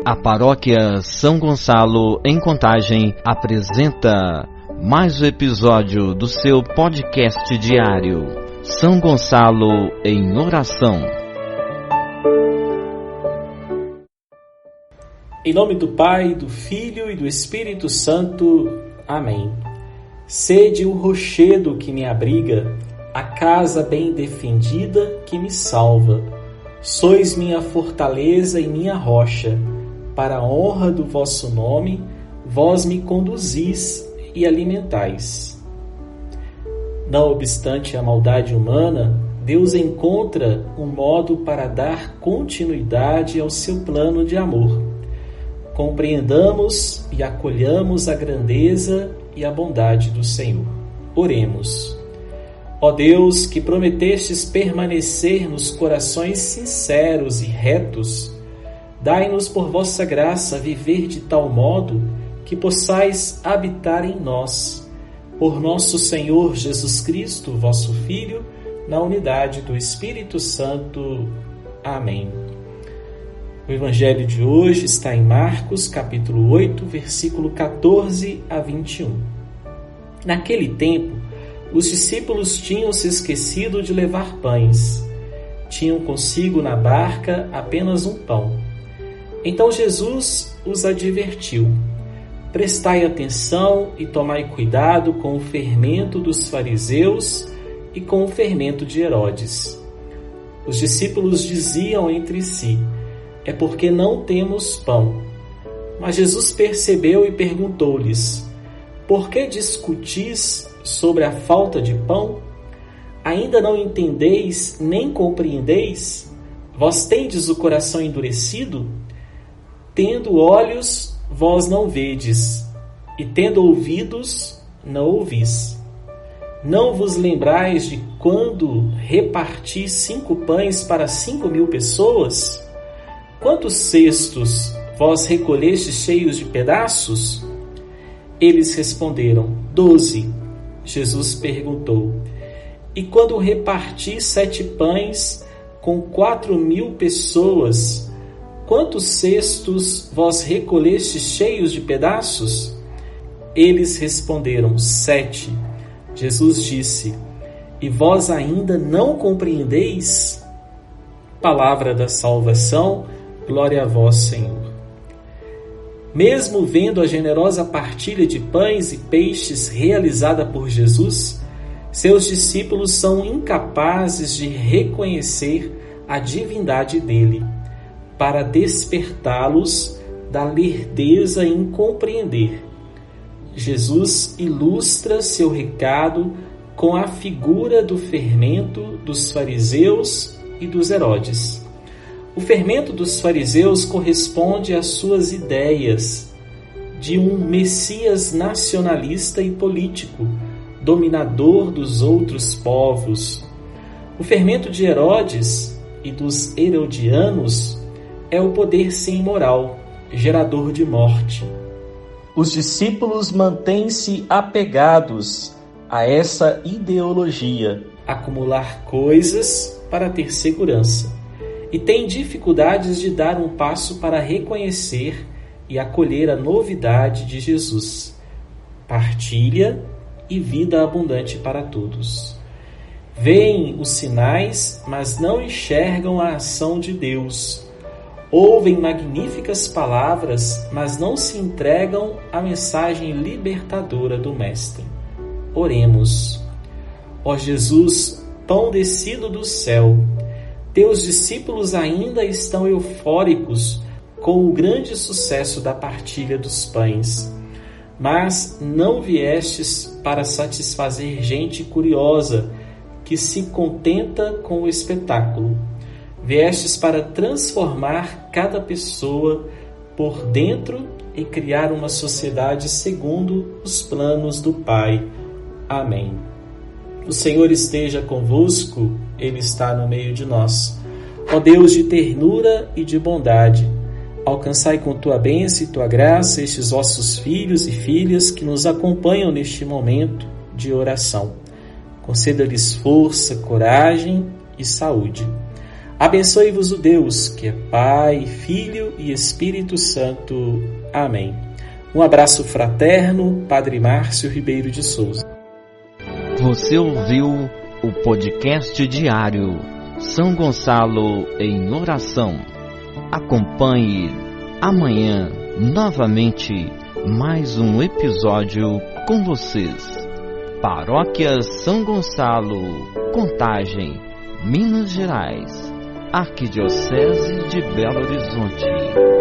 A Paróquia São Gonçalo, em Contagem, apresenta mais um episódio do seu podcast diário, São Gonçalo em Oração. Em nome do Pai, do Filho e do Espírito Santo. Amém. Sede o rochedo que me abriga, a casa bem defendida que me salva. Sois minha fortaleza e minha rocha. Para a honra do vosso nome, vós me conduzis e alimentais. Não obstante a maldade humana, Deus encontra um modo para dar continuidade ao seu plano de amor. Compreendamos e acolhamos a grandeza e a bondade do Senhor. Oremos. Ó Deus, que prometestes permanecer nos corações sinceros e retos, dai-nos por vossa graça viver de tal modo que possais habitar em nós. Por nosso Senhor Jesus Cristo, vosso Filho, na unidade do Espírito Santo. Amém. O Evangelho de hoje está em Marcos, capítulo 8, versículo 14 a 21. Naquele tempo, os discípulos tinham se esquecido de levar pães. Tinham consigo na barca apenas um pão. Então Jesus os advertiu: prestai atenção e tomai cuidado com o fermento dos fariseus e com o fermento de Herodes. Os discípulos diziam entre si: é porque não temos pão. Mas Jesus percebeu e perguntou-lhes: por que discutis sobre a falta de pão? Ainda não entendeis nem compreendeis? Vós tendes o coração endurecido? Tendo olhos, vós não vedes, e tendo ouvidos, não ouvis. Não vos lembrais de quando reparti 5 pães para 5.000 pessoas? Quantos cestos vós recolhestes cheios de pedaços? Eles responderam: 12. Jesus perguntou: e quando reparti 7 pães com 4.000 pessoas, quantos cestos vós recolhestes cheios de pedaços? Eles responderam: 7. Jesus disse: e vós ainda não compreendeis? Palavra da salvação, glória a vós, Senhor. Mesmo vendo a generosa partilha de pães e peixes realizada por Jesus, seus discípulos são incapazes de reconhecer a divindade dele, para despertá-los da lerdeza em compreender. Jesus ilustra seu recado com a figura do fermento dos fariseus e dos Herodes. O fermento dos fariseus corresponde às suas ideias de um Messias nacionalista e político, dominador dos outros povos. O fermento de Herodes e dos herodianos é o poder sem moral, gerador de morte. Os discípulos mantêm-se apegados a essa ideologia, acumular coisas para ter segurança, e têm dificuldades de dar um passo para reconhecer e acolher a novidade de Jesus, partilha e vida abundante para todos. Veem os sinais, mas não enxergam a ação de Deus. Ouvem magníficas palavras, mas não se entregam à mensagem libertadora do Mestre. Oremos. Ó Jesus, pão descido do céu, teus discípulos ainda estão eufóricos com o grande sucesso da partilha dos pães, mas não viestes para satisfazer gente curiosa que se contenta com o espetáculo. Viestes para transformar cada pessoa por dentro e criar uma sociedade segundo os planos do Pai. Amém. O Senhor esteja convosco, Ele está no meio de nós. Ó Deus de ternura e de bondade, alcançai com tua bênção e tua graça estes vossos filhos e filhas que nos acompanham neste momento de oração. Conceda-lhes força, coragem e saúde. Abençoe-vos o Deus, que é Pai, Filho e Espírito Santo. Amém. Um abraço fraterno, Padre Márcio Ribeiro de Souza. Você ouviu o podcast diário São Gonçalo em Oração. Acompanhe amanhã novamente mais um episódio com vocês. Paróquia São Gonçalo, Contagem, Minas Gerais, Arquidiocese de Belo Horizonte.